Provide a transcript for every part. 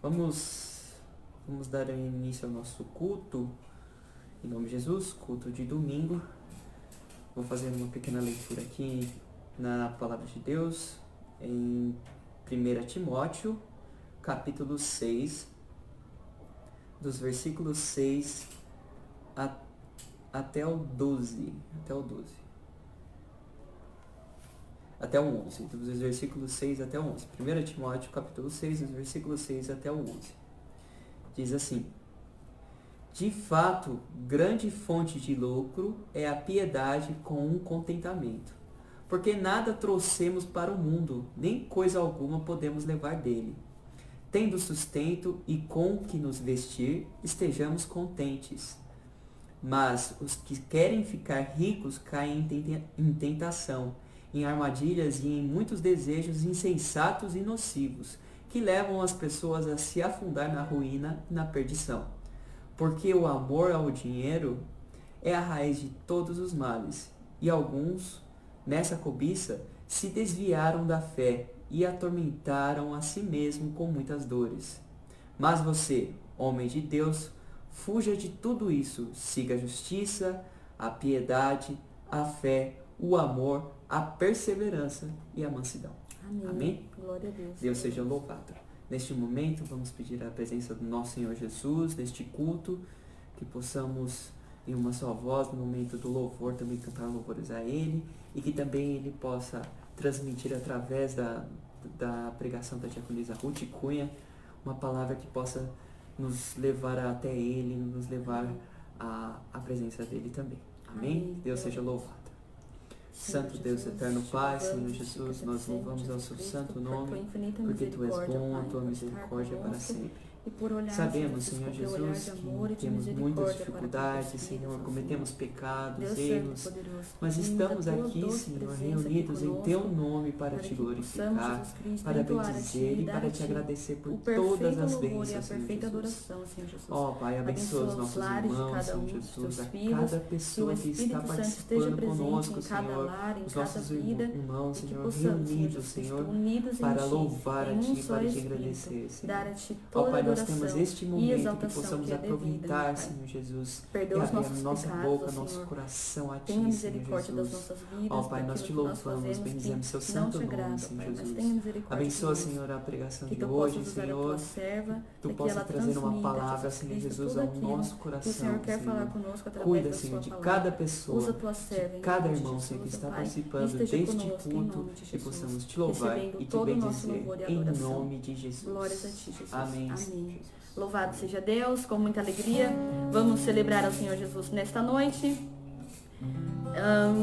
Vamos dar início ao nosso culto, em nome de Jesus, culto de domingo. Vou fazer uma pequena leitura aqui na Palavra de Deus, em 1 Timóteo, capítulo 6, dos versículos 6 até o 12. Até o 11, dos versículos 6 até o 11. 1 Timóteo, capítulo 6, dos versículos 6 até o 11. Diz assim: de fato, grande fonte de lucro é a piedade com um contentamento, porque nada trouxemos para o mundo, nem coisa alguma podemos levar dele. Tendo sustento e com o que nos vestir, estejamos contentes. Mas os que querem ficar ricos caem em tentação, em armadilhas e em muitos desejos insensatos e nocivos, que levam as pessoas a se afundar na ruína e na perdição. Porque o amor ao dinheiro é a raiz de todos os males, e alguns, nessa cobiça, se desviaram da fé e atormentaram a si mesmo com muitas dores. Mas você, homem de Deus, fuja de tudo isso, siga a justiça, a piedade, a fé, o amor, a perseverança e a mansidão. Amém. Amém? Glória a Deus. Deus seja louvado. Neste momento, vamos pedir a presença do nosso Senhor Jesus, neste culto, que possamos, em uma só voz, no momento do louvor, também cantar louvores a Ele, e que também Ele possa transmitir através da pregação da diaconisa Ruth Cunha, uma palavra que possa nos levar até Ele, nos levar à presença dele também. Amém? Amém. Deus seja louvado. Santo Deus, eterno Pai, Senhor Jesus, nós louvamos ao seu santo nome, porque Tu és bom, a Tua misericórdia é para sempre. E por olhar, Sabemos, Senhor Jesus, que temos muitas dificuldades, Senhor, cometemos pecados, erros, mas estamos aqui, Senhor, reunidos em Teu nome para Te glorificar, para bendizer e para Te agradecer por todas as bênçãos, Senhor Jesus. Ó Pai, abençoa os nossos irmãos, Senhor Jesus, a cada pessoa que está participando conosco, Senhor, os nossos irmãos, Senhor, reunidos, Senhor, para louvar a Ti, para Te agradecer, Senhor. Ó Pai, nós temos este momento que possamos aproveitar, Senhor Jesus, e abrir a nossa boca, nosso coração a Ti, Senhor Jesus. Ó Pai, nós Te louvamos, bendizemos Seu santo nome, Senhor Jesus. Abençoa, Senhor, a pregação de hoje, Senhor, que Tu possa trazer uma palavra, Senhor Jesus, ao nosso coração, Senhor. Cuida, Senhor, de cada pessoa, de cada irmão, Senhor, que está participando deste culto, que possamos Te louvar e Te bendizer, em nome de Jesus. Glórias a Ti, Jesus. Amém. Amém. Louvado seja Deus, com muita alegria. Vamos celebrar ao Senhor Jesus nesta noite.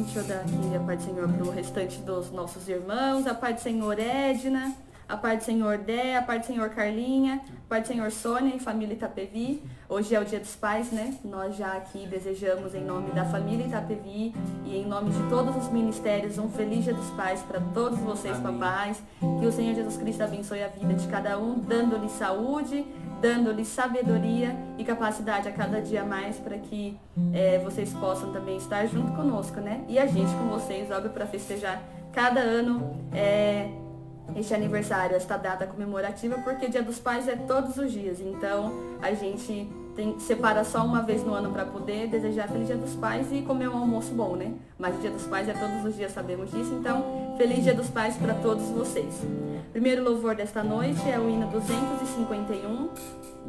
Deixa eu dar aqui a paz do Senhor para o restante dos nossos irmãos. A paz do Senhor Edna, a paz do Senhor Dé, a paz do Senhor Carlinha, a paz do Senhor Sônia e família Itapevi. Hoje é o Dia dos Pais, né? Nós já aqui desejamos, em nome da família Itapevi e em nome de todos os ministérios, um feliz Dia dos Pais para todos vocês, Amém. Papais. Que o Senhor Jesus Cristo abençoe a vida de cada um, dando-lhe saúde, dando-lhe sabedoria e capacidade a cada dia mais para que vocês possam também estar junto conosco, né? E a gente com vocês, óbvio, para festejar cada ano este aniversário, esta data comemorativa, porque Dia dos Pais é todos os dias. Então, a gente separa só uma vez no ano para poder desejar Feliz Dia dos Pais e comer um almoço bom, né? Mas o Dia dos Pais é todos os dias, sabemos disso. Então, Feliz Dia dos Pais para todos vocês. Primeiro louvor desta noite é o hino 251,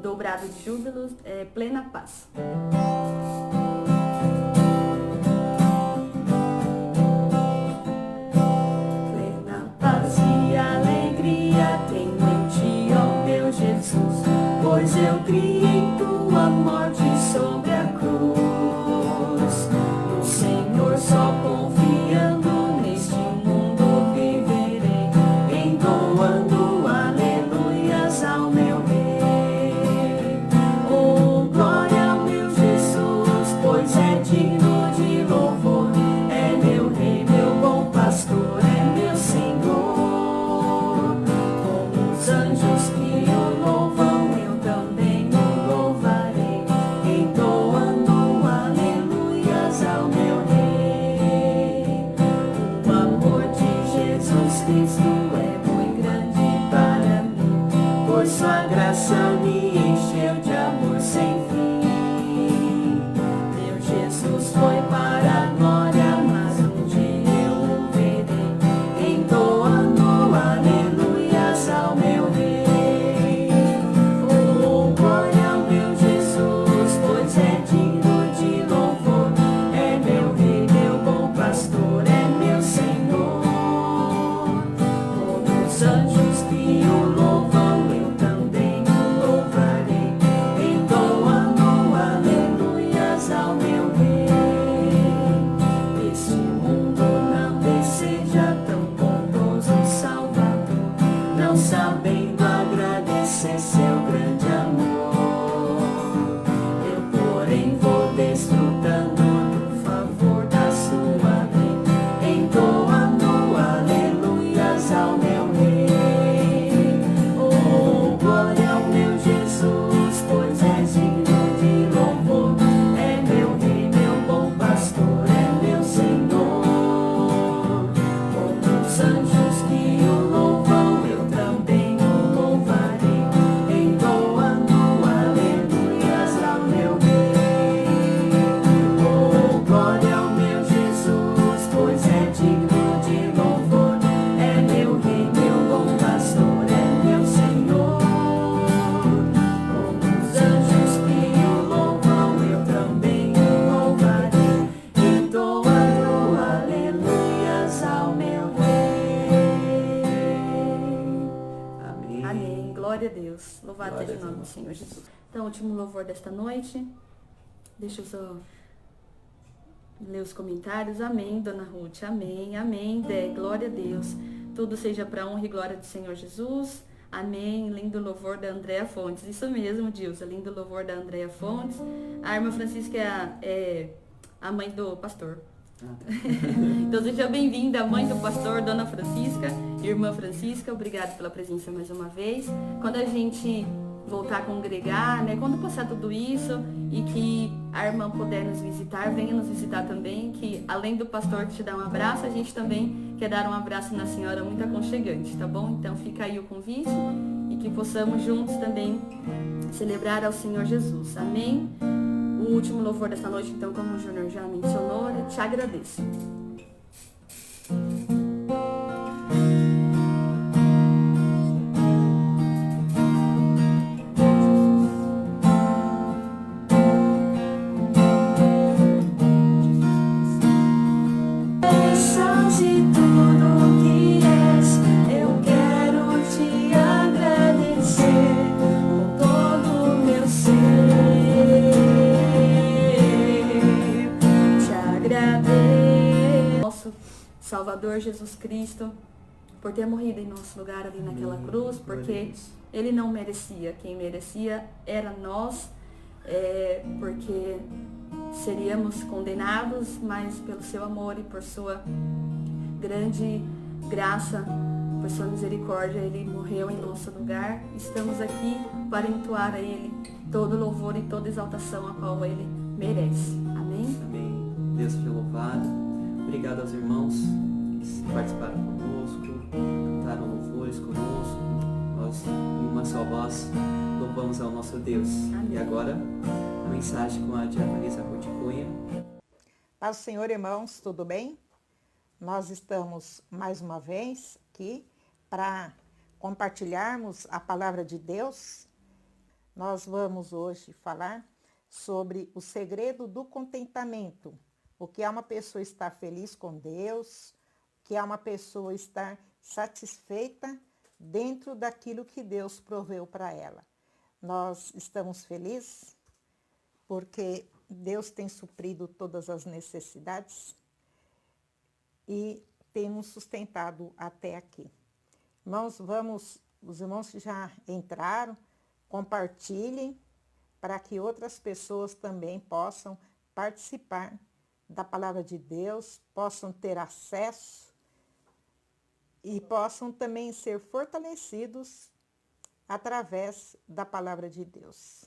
dobrado de júbilos, Plena Paz. Pois eu criei tua morte sobre a cruz. No Senhor só confiando, neste mundo viverei, entoando aleluias ao meu Rei. Oh, glória ao meu Jesus. Glória a Deus. Louvado Glória seja o a nome do Deus. Senhor Jesus. Então, o último louvor desta noite. Deixa eu só ler os comentários. Amém, Dona Ruth. Amém, amém, Dé. Glória a Deus. Tudo seja para honra e glória do Senhor Jesus. Amém. Lindo louvor da Andréa Fontes. Isso mesmo, Dilsa. Lindo louvor da Andréa Fontes. A irmã Francisca é a mãe do pastor. Então seja bem-vinda, mãe do pastor, Dona Francisca, irmã Francisca, obrigada pela presença mais uma vez. Quando a gente voltar a congregar, né, quando passar tudo isso e que a irmã puder nos visitar, venha nos visitar também, que além do pastor te dar um abraço, a gente também quer dar um abraço na senhora muito aconchegante, tá bom? Então fica aí o convite e que possamos juntos também celebrar ao Senhor Jesus, amém? O último louvor dessa noite, então, como o Júnior já mencionou, eu te agradeço. Bênçãos e tudo que és, eu quero te agradecer com todo o meu ser. Nosso Salvador Jesus Cristo, por ter morrido em nosso lugar ali naquela cruz, porque ele não merecia. Quem merecia era nós, porque seríamos condenados, mas pelo seu amor e por sua grande graça, por sua misericórdia, ele morreu em nosso lugar. Estamos aqui para entoar a ele todo louvor e toda exaltação a qual ele merece. Amém? Amém. Deus seja louvado. Obrigado aos irmãos que participaram conosco, cantaram louvores conosco. Nós, em uma só voz, louvamos ao nosso Deus. Amém. E agora, a mensagem com a diaconisa Ruth Cunha. Paz do Senhor, irmãos, tudo bem? Nós estamos mais uma vez aqui para compartilharmos a palavra de Deus. Nós vamos hoje falar sobre o segredo do contentamento. O que é uma pessoa estar feliz com Deus, o que é uma pessoa estar satisfeita dentro daquilo que Deus proveu para ela. Nós estamos felizes porque Deus tem suprido todas as necessidades e tem nos sustentado até aqui. Irmãos, os irmãos que já entraram, compartilhem para que outras pessoas também possam participar da palavra de Deus, possam ter acesso e possam também ser fortalecidos através da palavra de Deus.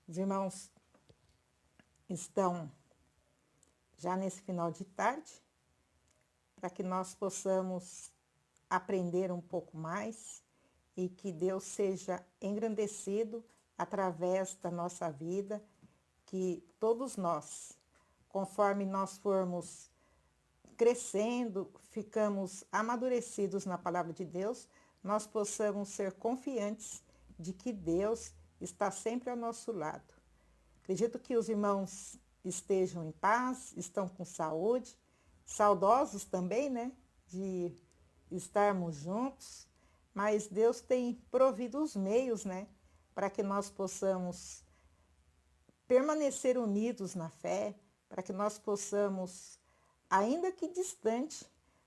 Os irmãos estão já nesse final de tarde, para que nós possamos aprender um pouco mais e que Deus seja engrandecido através da nossa vida, que todos nós, conforme nós formos crescendo, ficamos amadurecidos na palavra de Deus, nós possamos ser confiantes de que Deus está sempre ao nosso lado. Acredito que os irmãos estejam em paz, estão com saúde, saudosos também, né, de estarmos juntos, mas Deus tem provido os meios, né, para que nós possamos permanecer unidos na fé, para que nós possamos, ainda que distante,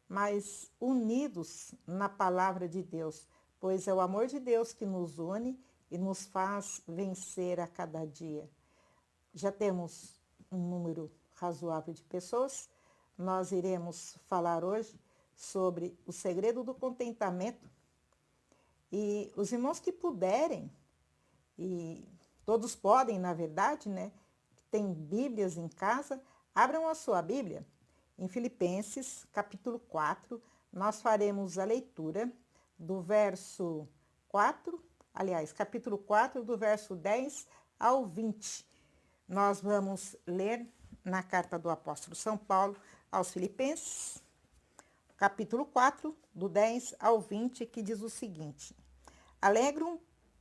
mas unidos na palavra de Deus, pois é o amor de Deus que nos une e nos faz vencer a cada dia. Já temos um número razoável de pessoas. Nós iremos falar hoje sobre o segredo do contentamento. E os irmãos que puderem, e todos podem, na verdade, né? Tem Bíblias em casa, abram a sua Bíblia. Em Filipenses, capítulo 4, nós faremos a leitura do verso 4, capítulo 4, do verso 10 ao 20. Nós vamos ler na carta do apóstolo São Paulo aos Filipenses, capítulo 4, do 10 ao 20, que diz o seguinte: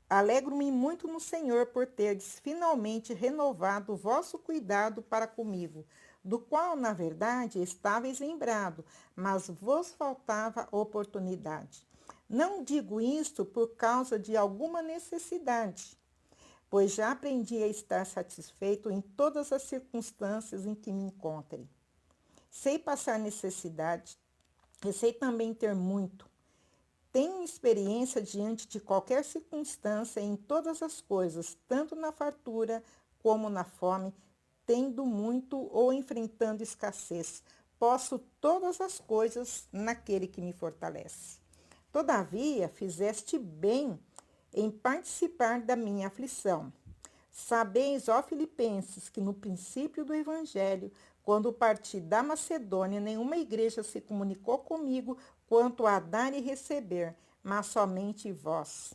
Alegro-me muito no Senhor por terdes finalmente renovado o vosso cuidado para comigo, do qual, na verdade, estáveis lembrado, mas vos faltava oportunidade. Não digo isto por causa de alguma necessidade, pois já aprendi a estar satisfeito em todas as circunstâncias em que me encontre. Sei passar necessidade e sei também ter muito. Tenho experiência diante de qualquer circunstância em todas as coisas, tanto na fartura como na fome, tendo muito ou enfrentando escassez. Posso todas as coisas naquele que me fortalece. Todavia, fizeste bem em participar da minha aflição. Sabeis, ó Filipenses, que no princípio do Evangelho, quando parti da Macedônia, nenhuma igreja se comunicou comigo quanto a dar e receber, mas somente vós.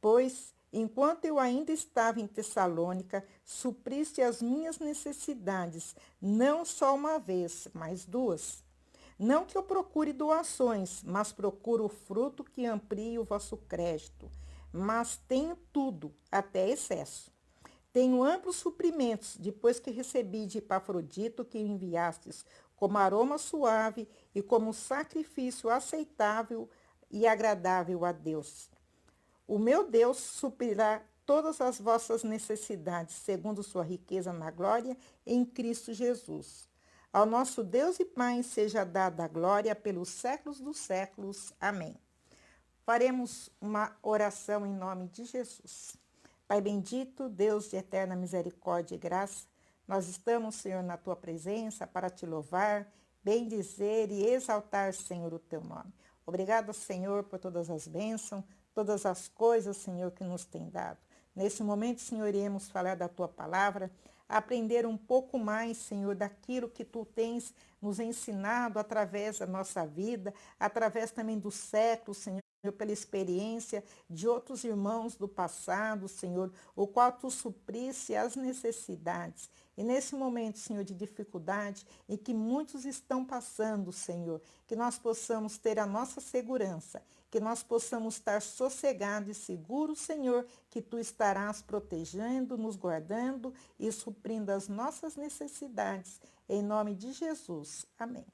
Pois, enquanto eu ainda estava em Tessalônica, supriste as minhas necessidades, não só uma vez, mas duas. Não que eu procure doações, mas procuro o fruto que amplie o vosso crédito. Mas tenho tudo, até excesso. Tenho amplos suprimentos, depois que recebi de Epafrodito que enviastes, como aroma suave e como sacrifício aceitável e agradável a Deus. O meu Deus suprirá todas as vossas necessidades, segundo sua riqueza na glória, em Cristo Jesus. Ao nosso Deus e Pai seja dada a glória pelos séculos dos séculos. Amém. Faremos uma oração em nome de Jesus. Pai bendito, Deus de eterna misericórdia e graça, nós estamos, Senhor, na tua presença para te louvar, bendizer e exaltar, Senhor, o teu nome. Obrigado, Senhor, por todas as bênçãos, todas as coisas, Senhor, que nos tem dado. Nesse momento, Senhor, iremos falar da tua palavra, aprender um pouco mais, Senhor, daquilo que tu tens nos ensinado através da nossa vida, através também do século, Senhor, pela experiência de outros irmãos do passado, Senhor, o qual tu suprisse as necessidades. E nesse momento, Senhor, de dificuldade, em que muitos estão passando, Senhor, que nós possamos ter a nossa segurança, que nós possamos estar sossegados e seguros, Senhor, que tu estarás protegendo, nos guardando e suprindo as nossas necessidades. Em nome de Jesus. Amém.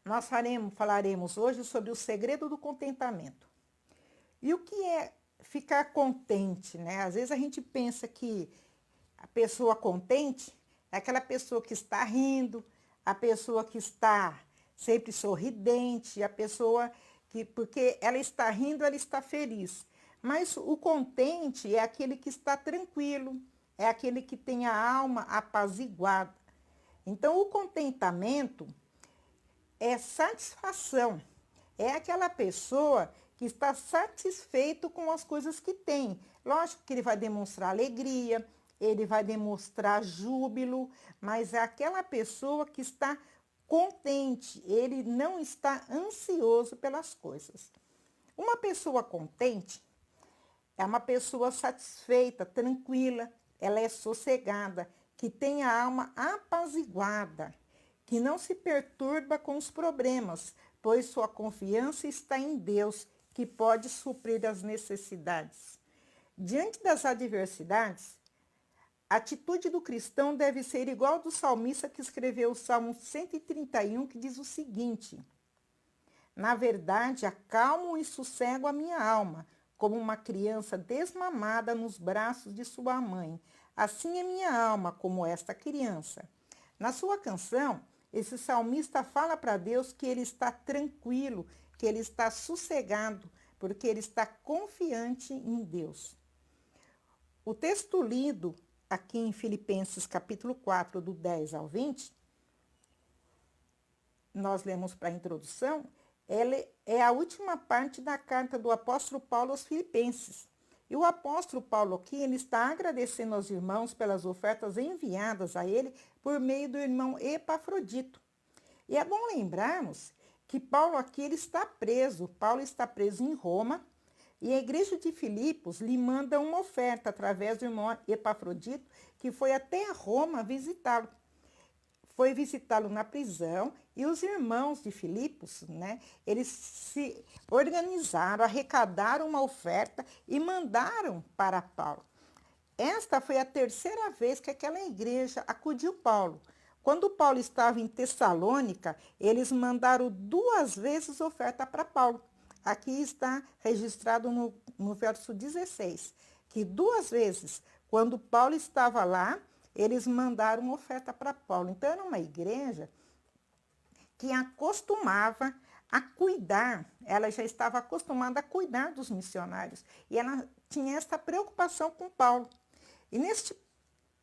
Nós falaremos hoje sobre o segredo do contentamento. E o que é ficar contente, né? Às vezes a gente pensa que a pessoa contente é aquela pessoa que está rindo, a pessoa que está sempre sorridente, a pessoa que, porque ela está rindo, ela está feliz. Mas o contente é aquele que está tranquilo, é aquele que tem a alma apaziguada. Então, o contentamento é satisfação, é aquela pessoa que está satisfeito com as coisas que tem. Lógico que ele vai demonstrar alegria, ele vai demonstrar júbilo, mas é aquela pessoa que está contente, ele não está ansioso pelas coisas. Uma pessoa contente é uma pessoa satisfeita, tranquila, ela é sossegada, que tem a alma apaziguada, que não se perturba com os problemas, pois sua confiança está em Deus, que pode suprir as necessidades. Diante das adversidades, a atitude do cristão deve ser igual ao do salmista que escreveu o Salmo 131, que diz o seguinte: na verdade, acalmo e sossego a minha alma, como uma criança desmamada nos braços de sua mãe. Assim é minha alma, como esta criança. Na sua canção, esse salmista fala para Deus que ele está tranquilo, que ele está sossegado, porque ele está confiante em Deus. O texto lido aqui em Filipenses capítulo 4, do 10 ao 20, nós lemos para a introdução, ela é a última parte da carta do apóstolo Paulo aos Filipenses. E o apóstolo Paulo aqui, ele está agradecendo aos irmãos pelas ofertas enviadas a ele por meio do irmão Epafrodito. E é bom lembrarmos que Paulo aqui ele está preso. Paulo está preso em Roma e a igreja de Filipos lhe manda uma oferta através do irmão Epafrodito, que foi até Roma visitá-lo. Foi visitá-lo na prisão e os irmãos de Filipos, né, eles se organizaram, arrecadaram uma oferta e mandaram para Paulo. Esta foi a terceira vez que aquela igreja acudiu Paulo. Quando Paulo estava em Tessalônica, eles mandaram 2 vezes oferta para Paulo. aqui está registrado no verso 16, que 2 vezes, quando Paulo estava lá, eles mandaram uma oferta para Paulo. Então, era uma igreja que acostumava a cuidar, ela já estava acostumada a cuidar dos missionários. E ela tinha essa preocupação com Paulo. E neste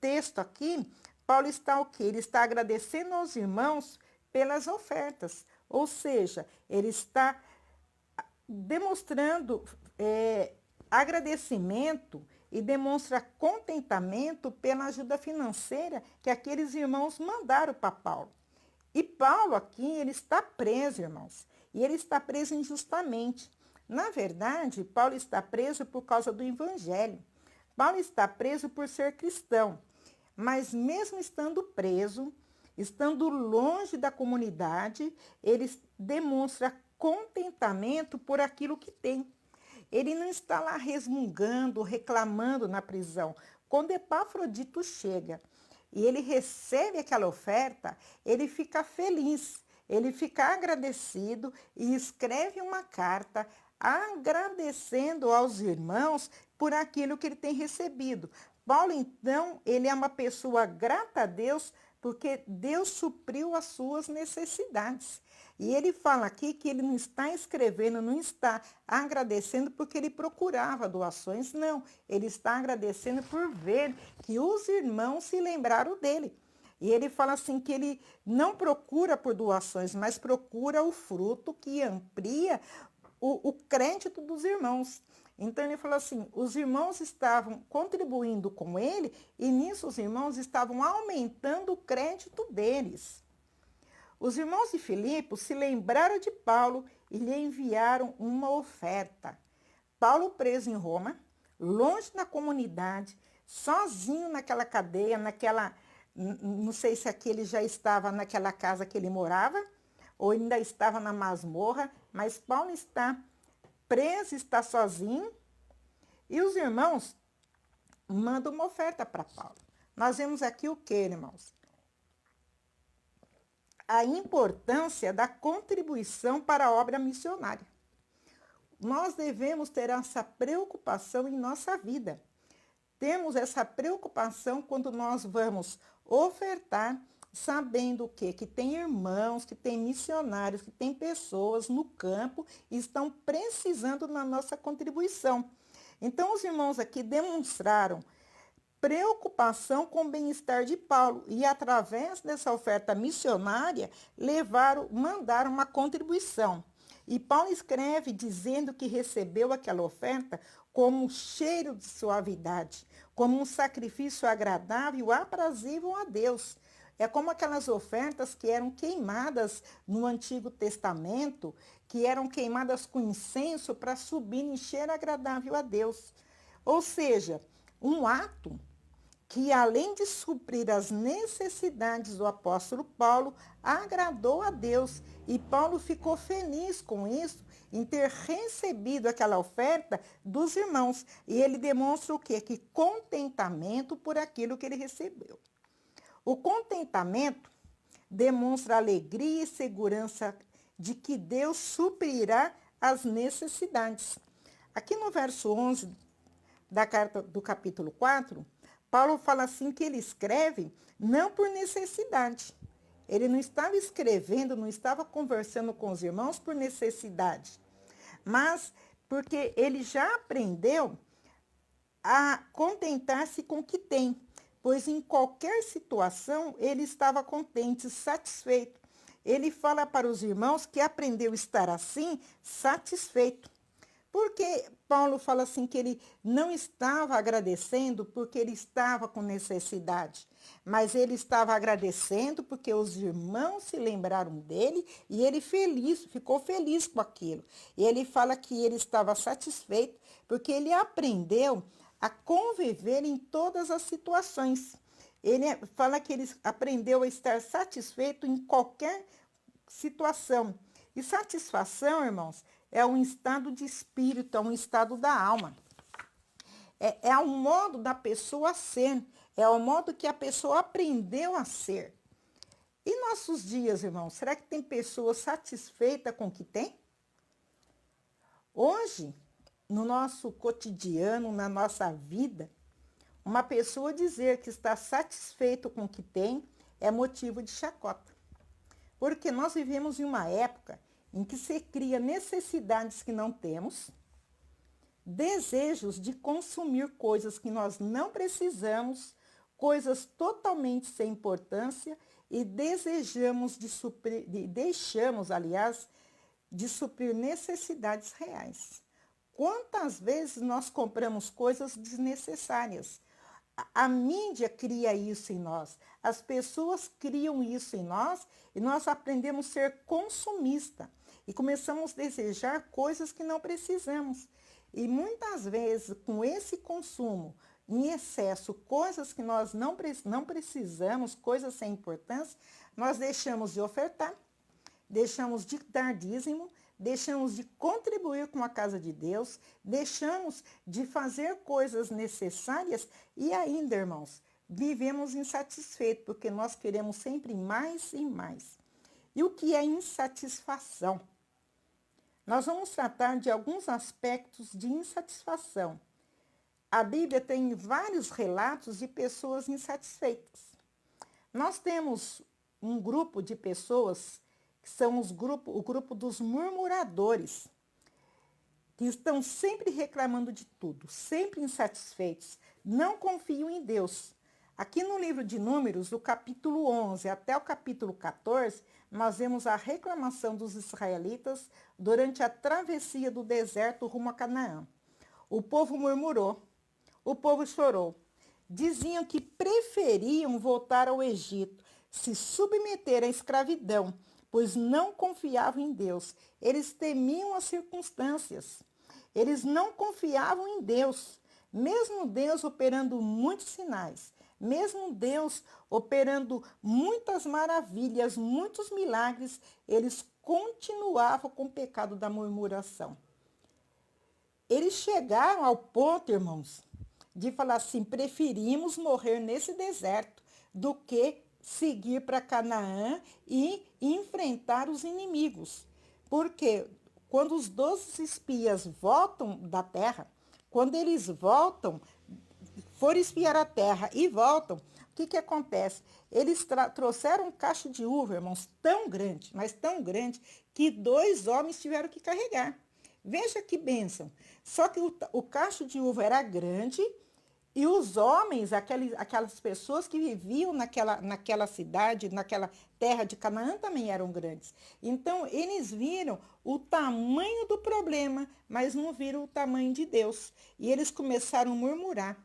texto aqui, Paulo está o quê? Ele está agradecendo aos irmãos pelas ofertas. Ou seja, ele está demonstrando agradecimento e demonstra contentamento pela ajuda financeira que aqueles irmãos mandaram para Paulo. E Paulo aqui, ele está preso, irmãos, e ele está preso injustamente. Na verdade, Paulo está preso por causa do evangelho. Paulo está preso por ser cristão, mas mesmo estando preso, estando longe da comunidade, ele demonstra contentamento por aquilo que tem. Ele não está lá resmungando, reclamando na prisão. Quando Epafrodito chega e ele recebe aquela oferta, ele fica feliz, ele fica agradecido e escreve uma carta agradecendo aos irmãos por aquilo que ele tem recebido. Paulo, então, ele é uma pessoa grata a Deus porque Deus supriu as suas necessidades. E ele fala aqui que ele não está escrevendo, não está agradecendo porque ele procurava doações, não. Ele está agradecendo por ver que os irmãos se lembraram dele. E ele fala assim que ele não procura por doações, mas procura o fruto que amplia o crédito dos irmãos. Então ele falou assim, os irmãos estavam contribuindo com ele e nisso os irmãos estavam aumentando o crédito deles. Os irmãos de Filipe se lembraram de Paulo e lhe enviaram uma oferta. Paulo preso em Roma, longe da comunidade, sozinho naquela cadeia, não sei se aqui ele já estava naquela casa que ele morava, ou ainda estava na masmorra, mas Paulo está preso, está sozinho, e os irmãos mandam uma oferta para Paulo. Nós vemos aqui o que, irmãos? A importância da contribuição para a obra missionária. Nós devemos ter essa preocupação em nossa vida. Temos essa preocupação quando nós vamos ofertar, sabendo o quê? Que tem irmãos, que tem missionários, que tem pessoas no campo e estão precisando da nossa contribuição. Então, os irmãos aqui demonstraram preocupação com o bem-estar de Paulo e, através dessa oferta missionária, mandaram uma contribuição. E Paulo escreve dizendo que recebeu aquela oferta como um cheiro de suavidade, como um sacrifício agradável e aprazível a Deus. É como aquelas ofertas que eram queimadas no Antigo Testamento, que eram queimadas com incenso para subir em cheiro agradável a Deus. Ou seja, um ato que, além de suprir as necessidades do apóstolo Paulo, agradou a Deus. E Paulo ficou feliz com isso, em ter recebido aquela oferta dos irmãos. E ele demonstra o quê? Que contentamento por aquilo que ele recebeu. O contentamento demonstra alegria e segurança de que Deus suprirá as necessidades. Aqui no verso 11 da carta do capítulo 4, Paulo fala assim que ele escreve não por necessidade. Ele não estava escrevendo, não estava conversando com os irmãos por necessidade, mas porque ele já aprendeu a contentar-se com o que tem, pois em qualquer situação ele estava contente, satisfeito. Ele fala para os irmãos que aprendeu a estar assim, satisfeito. Porque Paulo fala assim que ele não estava agradecendo porque ele estava com necessidade, mas ele estava agradecendo porque os irmãos se lembraram dele e ele ficou feliz com aquilo. E ele fala que ele estava satisfeito porque ele aprendeu a conviver em todas as situações. Ele fala que ele aprendeu a estar satisfeito em qualquer situação. E satisfação, irmãos, é um estado de espírito, é um estado da alma. É um modo da pessoa ser, é o modo que a pessoa aprendeu a ser. E nossos dias, irmãos, será que tem pessoa satisfeita com o que tem? Hoje, no nosso cotidiano, na nossa vida, uma pessoa dizer que está satisfeito com o que tem é motivo de chacota. Porque nós vivemos em uma época em que se cria necessidades que não temos, desejos de consumir coisas que nós não precisamos, coisas totalmente sem importância e deixamos, aliás, de suprir necessidades reais. Quantas vezes nós compramos coisas desnecessárias? A mídia cria isso em nós, as pessoas criam isso em nós e nós aprendemos a ser consumista e começamos a desejar coisas que não precisamos. E muitas vezes, com esse consumo em excesso, coisas que nós não precisamos, coisas sem importância, nós deixamos de ofertar, deixamos de dar dízimo, deixamos de contribuir com a casa de Deus, deixamos de fazer coisas necessárias e ainda, irmãos, vivemos insatisfeitos, porque nós queremos sempre mais e mais. E o que é insatisfação? Nós vamos tratar de alguns aspectos de insatisfação. A Bíblia tem vários relatos de pessoas insatisfeitas. Nós temos um grupo de pessoas que são o grupo dos murmuradores, que estão sempre reclamando de tudo, sempre insatisfeitos, não confiam em Deus. Aqui no livro de Números, do capítulo 11 até o capítulo 14, nós vemos a reclamação dos israelitas durante a travessia do deserto rumo a Canaã. O povo murmurou, o povo chorou. Diziam que preferiam voltar ao Egito, se submeter à escravidão, pois não confiavam em Deus. Eles temiam as circunstâncias. Eles não confiavam em Deus. Mesmo Deus operando muitos sinais, mesmo Deus operando muitas maravilhas, muitos milagres, eles continuavam com o pecado da murmuração. Eles chegaram ao ponto, irmãos, de falar assim: preferimos morrer nesse deserto do que seguir para Canaã e enfrentar os inimigos. Porque quando os 12 espias voltam da terra, quando eles voltam, foram espiar a terra e voltam, o que acontece? Eles trouxeram um cacho de uva, irmãos, tão grande, mas tão grande, que 2 homens tiveram que carregar. Veja que bênção. Só que o cacho de uva era grande e os homens, aquelas pessoas que viviam naquela cidade, naquela terra de Canaã, também eram grandes. Então, eles viram o tamanho do problema, mas não viram o tamanho de Deus. E eles começaram a murmurar.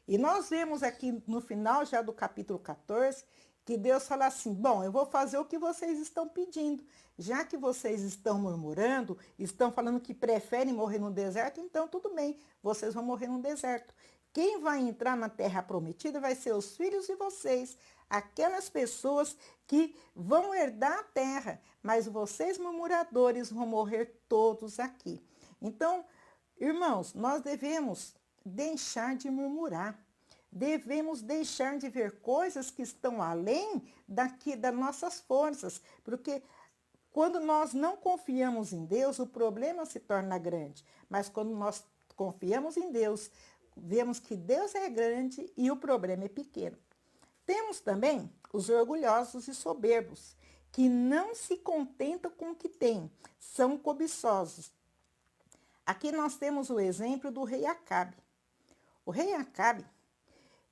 E nós vemos aqui no final já do capítulo 14, que Deus fala assim: bom, eu vou fazer o que vocês estão pedindo. Já que vocês estão murmurando, estão falando que preferem morrer no deserto, então tudo bem, vocês vão morrer no deserto. Quem vai entrar na terra prometida vai ser os filhos de vocês, aquelas pessoas que vão herdar a terra, mas vocês, murmuradores, vão morrer todos aqui. Então, irmãos, nós devemos deixar de murmurar. Devemos deixar de ver coisas que estão além das nossas forças, porque quando nós não confiamos em Deus, o problema se torna grande. Mas quando nós confiamos em Deus, vemos que Deus é grande e o problema é pequeno. Temos também os orgulhosos e soberbos, que não se contentam com o que têm, são cobiçosos. Aqui nós temos o exemplo do rei Acabe. O rei Acabe,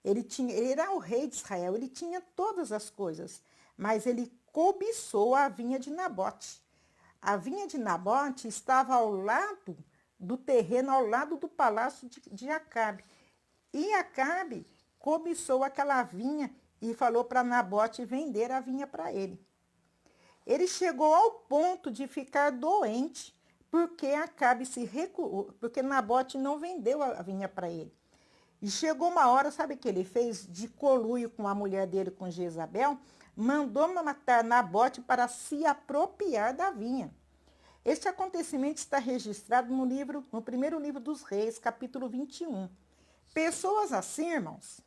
ele era o rei de Israel, ele tinha todas as coisas, mas ele cobiçou a vinha de Nabote. A vinha de Nabote estava ao lado do terreno, ao lado do palácio de Acabe. E Acabe cobiçou aquela vinha e falou para Nabote vender a vinha para ele. Ele chegou ao ponto de ficar doente, porque Acabe porque Nabote não vendeu a vinha para ele. E chegou uma hora, sabe o que ele fez? De conluio com a mulher dele, com Jezabel, mandou matar Nabote para se apropriar da vinha. Este acontecimento está registrado no primeiro livro dos Reis, capítulo 21. Pessoas assim, irmãos,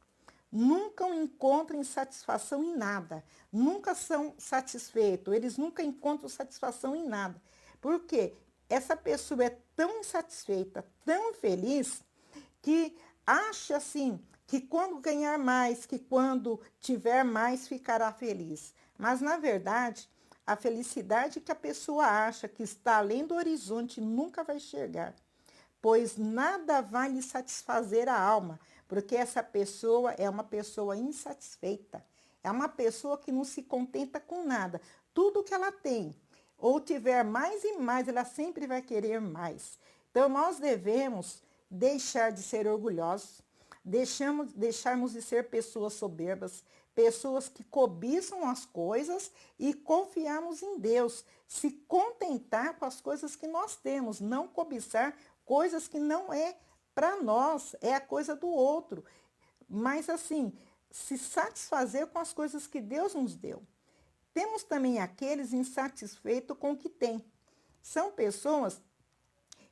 nunca encontram satisfação em nada, nunca são satisfeitos, eles nunca encontram satisfação em nada. Por quê? essa pessoa é tão insatisfeita, tão infeliz, que acha assim, que quando ganhar mais, que quando tiver mais, ficará feliz. Mas, na verdade, a felicidade que a pessoa acha que está além do horizonte nunca vai enxergar, pois nada vai lhe satisfazer a alma, porque essa pessoa é uma pessoa insatisfeita, é uma pessoa que não se contenta com nada. Tudo que ela tem, ou tiver mais e mais, ela sempre vai querer mais. Então, nós devemos deixar de ser orgulhosos, deixarmos de ser pessoas soberbas, pessoas que cobiçam as coisas e confiarmos em Deus, se contentar com as coisas que nós temos, não cobiçar coisas que não é para nós, é a coisa do outro. Mas assim, se satisfazer com as coisas que Deus nos deu. Temos também aqueles insatisfeitos com o que têm. São pessoas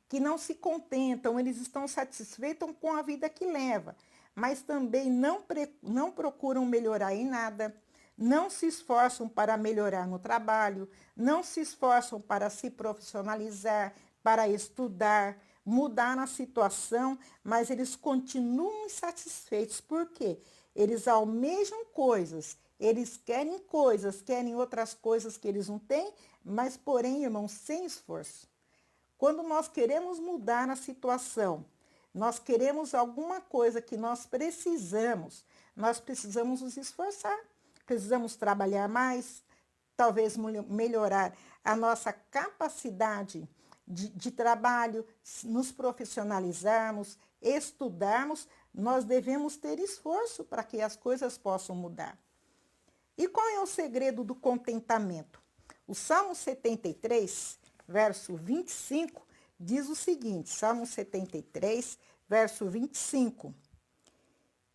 que não se contentam, eles estão satisfeitos com a vida que leva, mas também não procuram melhorar em nada, não se esforçam para melhorar no trabalho, não se esforçam para se profissionalizar, para estudar, mudar a situação, mas eles continuam insatisfeitos. Por quê? Eles almejam coisas, eles querem outras coisas que eles não têm, mas porém, irmãos, sem esforço. Quando nós queremos mudar a situação, nós queremos alguma coisa que nós precisamos nos esforçar, precisamos trabalhar mais, talvez melhorar a nossa capacidade de trabalho, nos profissionalizarmos, estudarmos, nós devemos ter esforço para que as coisas possam mudar. E qual é o segredo do contentamento? O Salmo 73, verso 25, diz o seguinte, Salmo 73, verso 25.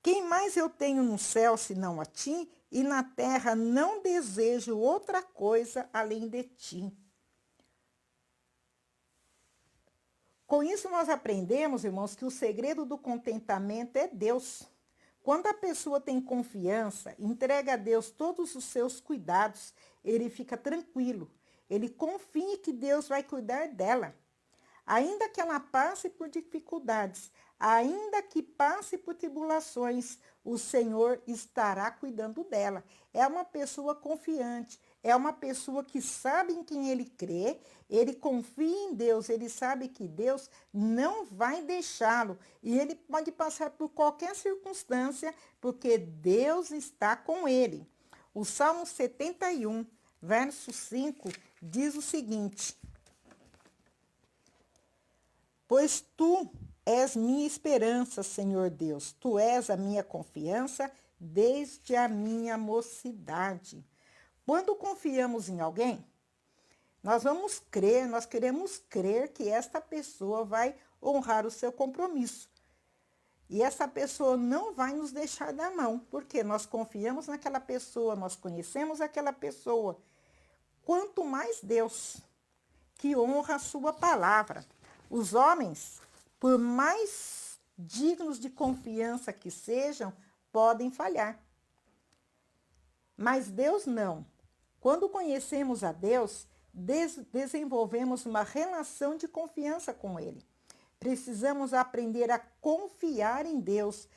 Quem mais eu tenho no céu senão a ti, e na terra não desejo outra coisa além de ti. Com isso nós aprendemos, irmãos, que o segredo do contentamento é Deus. Quando a pessoa tem confiança, entrega a Deus todos os seus cuidados, ele fica tranquilo. Ele confia que Deus vai cuidar dela. Ainda que ela passe por dificuldades, ainda que passe por tribulações, o Senhor estará cuidando dela. É uma pessoa confiante, é uma pessoa que sabe em quem ele crê, ele confia em Deus, ele sabe que Deus não vai deixá-lo. E ele pode passar por qualquer circunstância, porque Deus está com ele. O Salmo 71, verso 5, diz o seguinte: pois tu és minha esperança, Senhor Deus, tu és a minha confiança desde a minha mocidade. Quando confiamos em alguém, nós queremos crer que esta pessoa vai honrar o seu compromisso. E essa pessoa não vai nos deixar da mão, porque nós confiamos naquela pessoa, nós conhecemos aquela pessoa. Quanto mais Deus, que honra a sua palavra. Os homens, por mais dignos de confiança que sejam, podem falhar. Mas Deus não. Quando conhecemos a Deus, desenvolvemos uma relação de confiança com Ele. Precisamos aprender a confiar em Deus.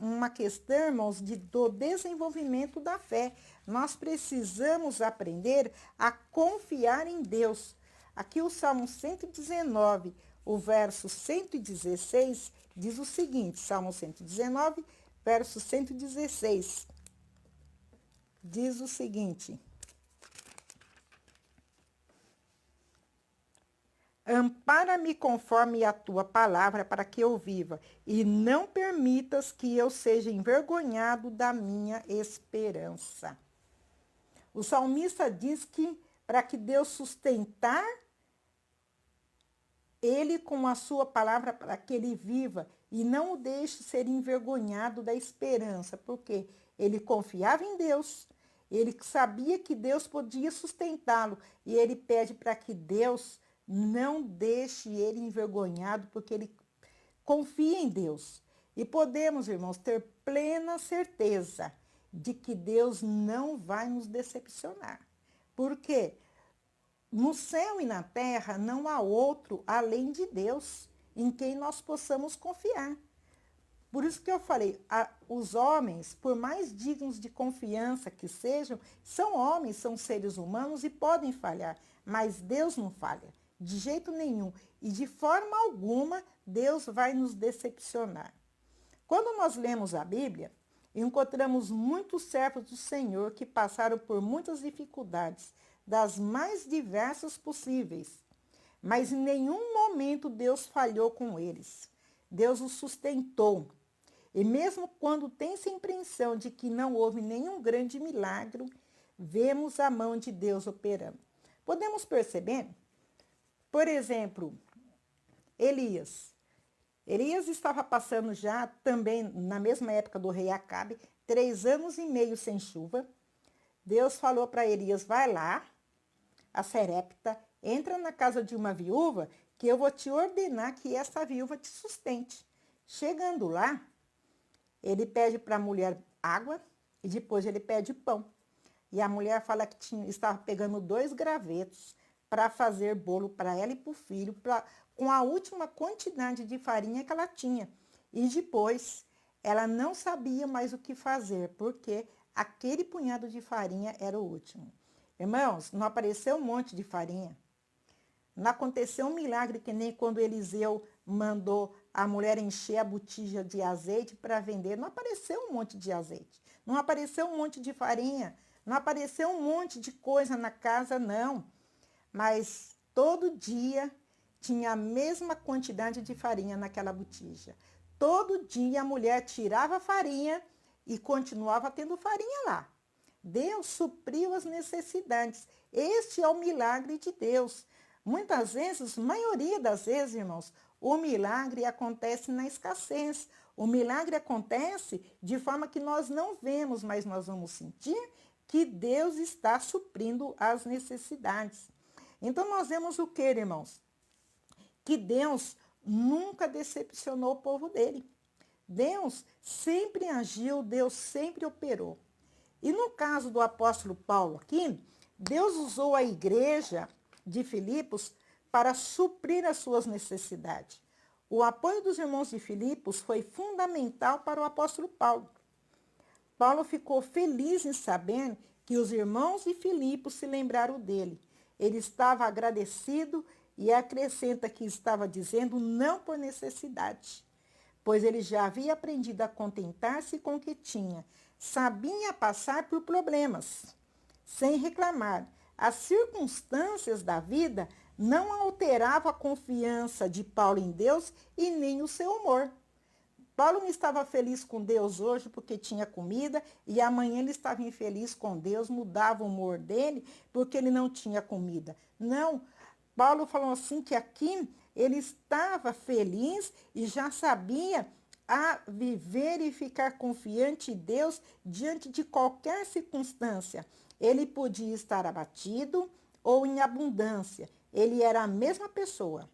Uma questão, irmãos, do desenvolvimento da fé. Nós precisamos aprender a confiar em Deus. Aqui o Salmo 119, o verso 116, diz o seguinte, Salmo 119, verso 116, diz o seguinte: ampara-me conforme a tua palavra para que eu viva, e não permitas que eu seja envergonhado da minha esperança. O salmista diz que para que Deus sustentar ele com a sua palavra, para que ele viva e não o deixe ser envergonhado da esperança, porque ele confiava em Deus, ele sabia que Deus podia sustentá-lo, e ele pede para que Deus não deixe ele envergonhado, porque ele confia em Deus. E podemos, irmãos, ter plena certeza de que Deus não vai nos decepcionar. Por quê? No céu e na terra não há outro além de Deus, em quem nós possamos confiar. Por isso que eu falei, os homens, por mais dignos de confiança que sejam, são homens, são seres humanos e podem falhar, mas Deus não falha, de jeito nenhum. E de forma alguma, Deus vai nos decepcionar. Quando nós lemos a Bíblia, encontramos muitos servos do Senhor que passaram por muitas dificuldades, das mais diversas possíveis. Mas em nenhum momento Deus falhou com eles. Deus os sustentou. E mesmo quando tem-se a impressão de que não houve nenhum grande milagre, vemos a mão de Deus operando. Podemos perceber, por exemplo, Elias. Elias estava passando já também, na mesma época do rei Acabe, 3 anos e meio sem chuva. Deus falou para Elias, vai lá, a Serepta, entra na casa de uma viúva, que eu vou te ordenar que essa viúva te sustente. Chegando lá, ele pede para a mulher água e depois ele pede pão. E a mulher fala que estava pegando 2 gravetos para fazer bolo para ela e para o filho, com a última quantidade de farinha que ela tinha. E depois ela não sabia mais o que fazer, porque aquele punhado de farinha era o último. Irmãos, não apareceu um monte de farinha. Não aconteceu um milagre que nem quando Eliseu mandou a mulher encher a botija de azeite para vender. Não apareceu um monte de azeite. Não apareceu um monte de farinha. Não apareceu um monte de coisa na casa, não. Mas todo dia tinha a mesma quantidade de farinha naquela botija. Todo dia a mulher tirava a farinha e continuava tendo farinha lá. Deus supriu as necessidades. Este é o milagre de Deus. Muitas vezes, maioria das vezes, irmãos, o milagre acontece na escassez. O milagre acontece de forma que nós não vemos, mas nós vamos sentir que Deus está suprindo as necessidades. Então, nós vemos o que, irmãos? Que Deus nunca decepcionou o povo dele. Deus sempre agiu, Deus sempre operou. E no caso do apóstolo Paulo aqui, Deus usou a igreja de Filipos para suprir as suas necessidades. O apoio dos irmãos de Filipos foi fundamental para o apóstolo Paulo. Paulo ficou feliz em saber que os irmãos de Filipos se lembraram dele. Ele estava agradecido e acrescenta que estava dizendo não por necessidade, pois ele já havia aprendido a contentar-se com o que tinha. Sabia passar por problemas, sem reclamar. As circunstâncias da vida não alteravam a confiança de Paulo em Deus e nem o seu humor. Paulo não estava feliz com Deus hoje porque tinha comida e amanhã ele estava infeliz com Deus, mudava o humor dele porque ele não tinha comida. Não, Paulo falou assim que aqui ele estava feliz e já sabia a viver e ficar confiante em Deus diante de qualquer circunstância. Ele podia estar abatido ou em abundância. Ele era a mesma pessoa.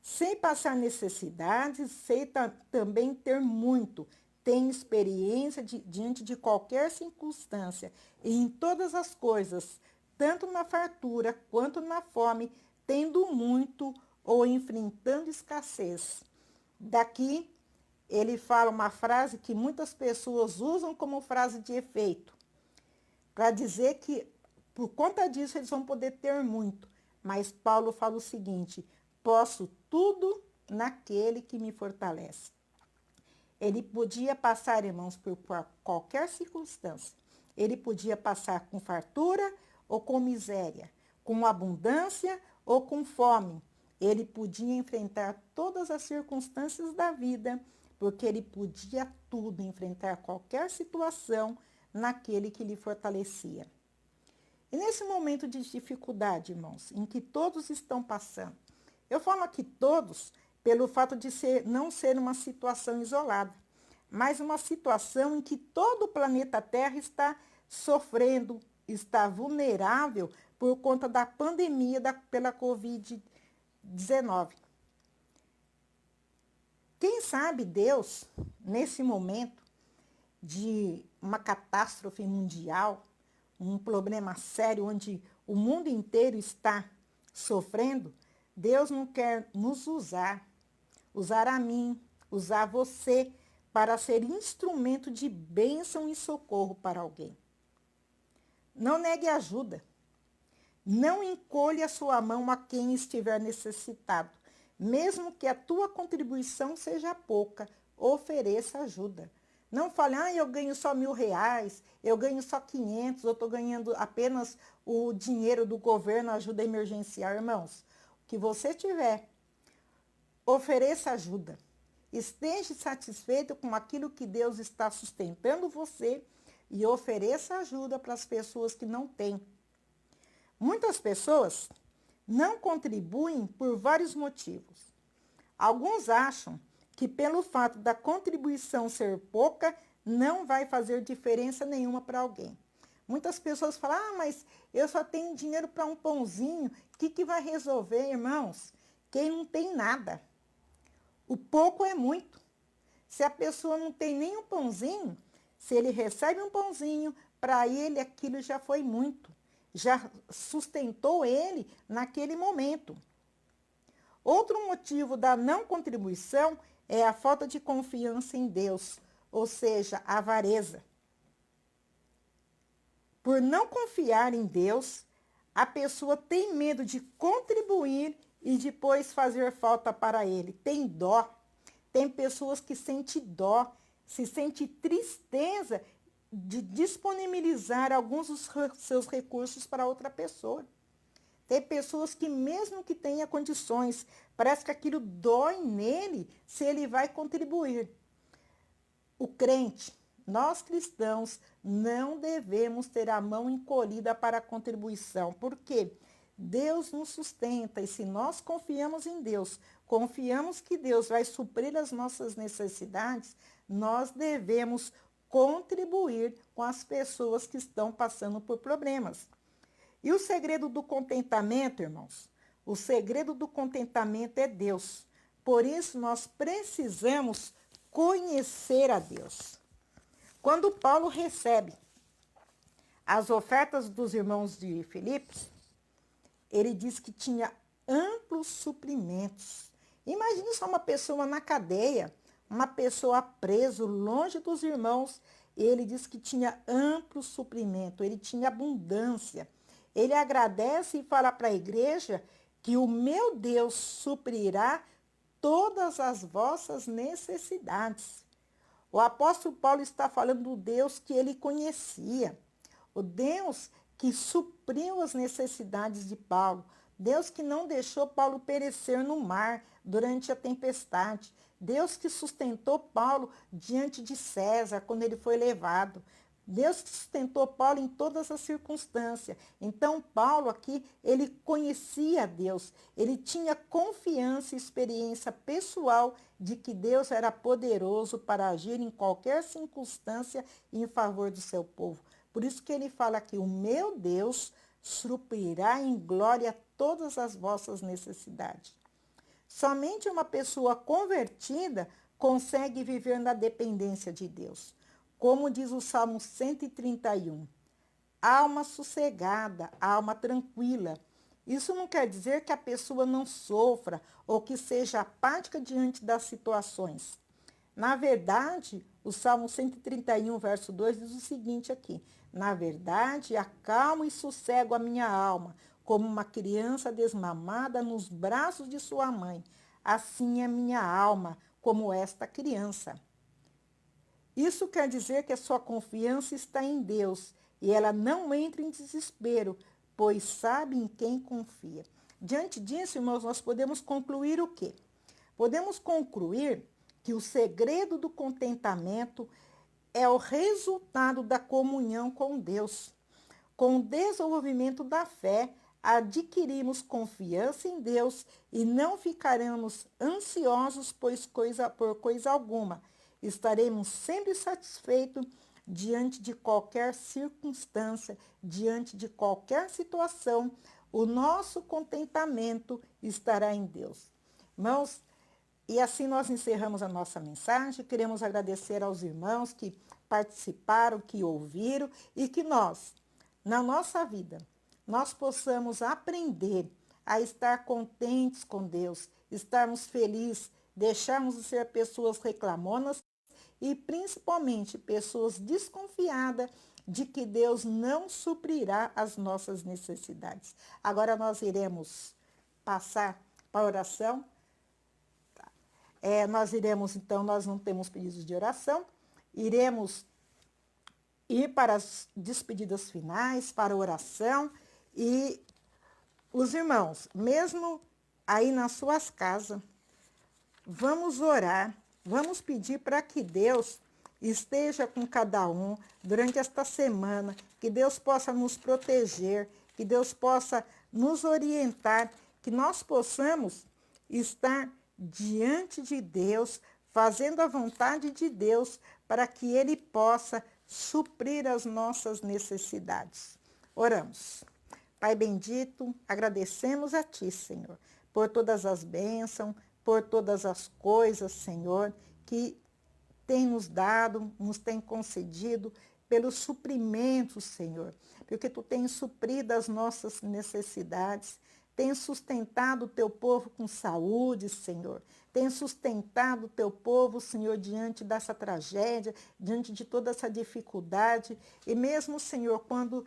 Sem passar necessidades, sem também ter muito. Tem experiência diante de qualquer circunstância. E em todas as coisas, tanto na fartura quanto na fome, tendo muito ou enfrentando escassez. Daqui, ele fala uma frase que muitas pessoas usam como frase de efeito, para dizer que, por conta disso, eles vão poder ter muito. Mas Paulo fala o seguinte, posso tudo naquele que me fortalece. Ele podia passar, irmãos, por qualquer circunstância. Ele podia passar com fartura ou com miséria, com abundância ou com fome. Ele podia enfrentar todas as circunstâncias da vida, porque ele podia tudo, enfrentar qualquer situação naquele que lhe fortalecia. E nesse momento de dificuldade, irmãos, em que todos estão passando, eu falo aqui todos pelo fato de não ser uma situação isolada, mas uma situação em que todo o planeta Terra está sofrendo, está vulnerável por conta da pandemia pela Covid-19. Quem sabe Deus, nesse momento de uma catástrofe mundial, um problema sério onde o mundo inteiro está sofrendo, Deus não quer nos usar a mim, usar você para ser instrumento de bênção e socorro para alguém. Não negue ajuda. Não encolha sua mão a quem estiver necessitado. Mesmo que a tua contribuição seja pouca, ofereça ajuda. Não fale, eu ganho só R$1.000, eu ganho só 500, eu estou ganhando apenas o dinheiro do governo, ajuda emergencial. Irmãos, o que você tiver, ofereça ajuda. Esteja satisfeito com aquilo que Deus está sustentando você e ofereça ajuda para as pessoas que não têm. Muitas pessoas não contribuem por vários motivos. Alguns acham que pelo fato da contribuição ser pouca, não vai fazer diferença nenhuma para alguém. Muitas pessoas falam, mas eu só tenho dinheiro para um pãozinho, o que vai resolver, irmãos? Quem não tem nada. O pouco é muito. Se a pessoa não tem nem um pãozinho, se ele recebe um pãozinho, para ele aquilo já foi muito. Já sustentou ele naquele momento. Outro motivo da não contribuição é a falta de confiança em Deus, ou seja, a avareza. Por não confiar em Deus, a pessoa tem medo de contribuir e depois fazer falta para ele. Tem dó. Tem pessoas que sentem dó, se sente tristeza de disponibilizar alguns dos seus recursos para outra pessoa. Tem pessoas que mesmo que tenha condições, parece que aquilo dói nele se ele vai contribuir. O crente, nós cristãos, não devemos ter a mão encolhida para a contribuição. Por quê? Deus nos sustenta e se nós confiamos em Deus, confiamos que Deus vai suprir as nossas necessidades, nós devemos contribuir com as pessoas que estão passando por problemas. E o segredo do contentamento, irmãos? O segredo do contentamento é Deus. Por isso, nós precisamos conhecer a Deus. Quando Paulo recebe as ofertas dos irmãos de Filipos, ele diz que tinha amplos suprimentos. Imagine só uma pessoa na cadeia, uma pessoa presa, longe dos irmãos, e ele diz que tinha amplo suprimento, ele tinha abundância. Ele agradece e fala para a igreja que o meu Deus suprirá todas as vossas necessidades. O apóstolo Paulo está falando do Deus que ele conhecia, o Deus que supriu as necessidades de Paulo, Deus que não deixou Paulo perecer no mar durante a tempestade, Deus que sustentou Paulo diante de César quando ele foi levado, Deus que sustentou Paulo em todas as circunstâncias. Então, Paulo aqui, ele conhecia Deus, ele tinha confiança e experiência pessoal de que Deus era poderoso para agir em qualquer circunstância em favor do seu povo. Por isso que ele fala aqui, o meu Deus suprirá em glória todas as vossas necessidades. Somente uma pessoa convertida consegue viver na dependência de Deus. Como diz o Salmo 131, alma sossegada, alma tranquila. Isso não quer dizer que a pessoa não sofra ou que seja apática diante das situações. Na verdade, o Salmo 131, verso 2 diz o seguinte aqui, na verdade, acalmo e sossego a minha alma, como uma criança desmamada nos braços de sua mãe. Assim é minha alma, como esta criança. Isso quer dizer que a sua confiança está em Deus e ela não entra em desespero, pois sabe em quem confia. Diante disso, irmãos, nós podemos concluir o quê? Podemos concluir que o segredo do contentamento é o resultado da comunhão com Deus. Com o desenvolvimento da fé, adquirimos confiança em Deus e não ficaremos ansiosos por coisa alguma. Estaremos sempre satisfeitos diante de qualquer circunstância, diante de qualquer situação. O nosso contentamento estará em Deus. Irmãos, e assim nós encerramos a nossa mensagem. Queremos agradecer aos irmãos que participaram, que ouviram e que nós, na nossa vida, nós possamos aprender a estar contentes com Deus, estarmos felizes, deixarmos de ser pessoas reclamonas e principalmente pessoas desconfiadas de que Deus não suprirá as nossas necessidades. Agora nós iremos passar para a oração. Nós iremos, então, nós não temos pedidos de oração, iremos ir para as despedidas finais, para a oração, e os irmãos, mesmo aí nas suas casas, vamos orar, vamos pedir para que Deus esteja com cada um durante esta semana, que Deus possa nos proteger, que Deus possa nos orientar, que nós possamos estar diante de Deus, fazendo a vontade de Deus, para que Ele possa suprir as nossas necessidades. Oramos. Pai bendito, agradecemos a Ti, Senhor, por todas as bênçãos, por todas as coisas, Senhor, que tem nos dado, nos tem concedido, pelo suprimento, Senhor, porque Tu tens suprido as nossas necessidades, tens sustentado o Teu povo com saúde, Senhor, tens sustentado o Teu povo, Senhor, diante dessa tragédia, diante de toda essa dificuldade, e mesmo, Senhor, quando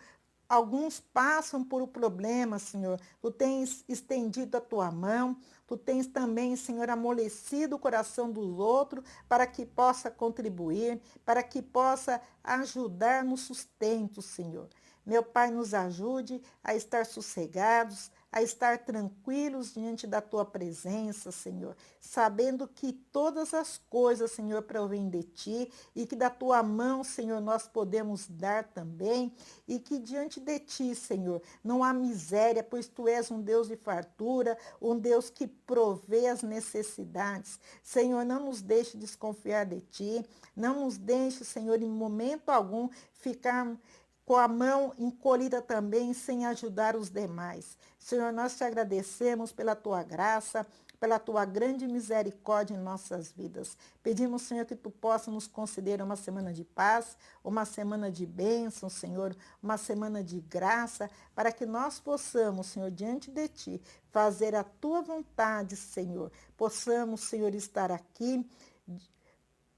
alguns passam por um problema, Senhor, Tu tens estendido a Tua mão, Tu tens também, Senhor, amolecido o coração dos outros para que possa contribuir, para que possa ajudar no sustento, Senhor. Meu Pai, nos ajude a estar sossegados, a estar tranquilos diante da Tua presença, Senhor, sabendo que todas as coisas, Senhor, provêm de Ti e que da Tua mão, Senhor, nós podemos dar também e que diante de Ti, Senhor, não há miséria, pois Tu és um Deus de fartura, um Deus que provê as necessidades. Senhor, não nos deixe desconfiar de Ti, não nos deixe, Senhor, em momento algum ficar com a mão encolhida também, sem ajudar os demais. Senhor, nós te agradecemos pela Tua graça, pela Tua grande misericórdia em nossas vidas. Pedimos, Senhor, que Tu possa nos conceder uma semana de paz, uma semana de bênção, Senhor, uma semana de graça, para que nós possamos, Senhor, diante de Ti, fazer a Tua vontade, Senhor. Possamos, Senhor, estar aqui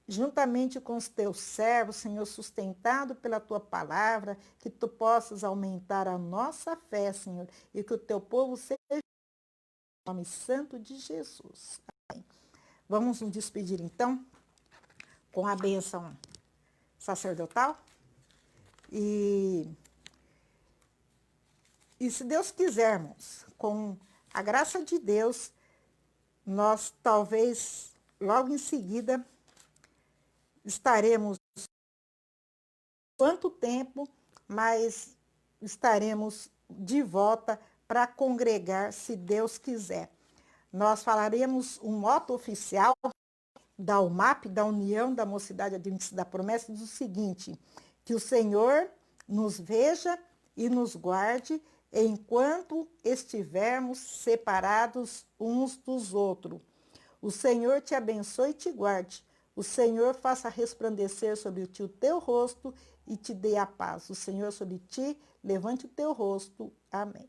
juntamente com os Teus servos, Senhor, sustentado pela Tua palavra, que Tu possas aumentar a nossa fé, Senhor, e que o Teu povo seja em nome santo de Jesus. Amém. Vamos nos despedir, então, com a bênção sacerdotal. E se Deus quisermos, com a graça de Deus, nós talvez logo em seguida estaremos quanto tempo, mas estaremos de volta para congregar, se Deus quiser. Nós falaremos um moto oficial da UMAP, da União da Mocidade Adventista da Promessa, diz o seguinte: que o Senhor nos veja e nos guarde enquanto estivermos separados uns dos outros. O Senhor te abençoe e te guarde. O Senhor faça resplandecer sobre ti o teu rosto e te dê a paz. O Senhor sobre ti levante o teu rosto. Amém.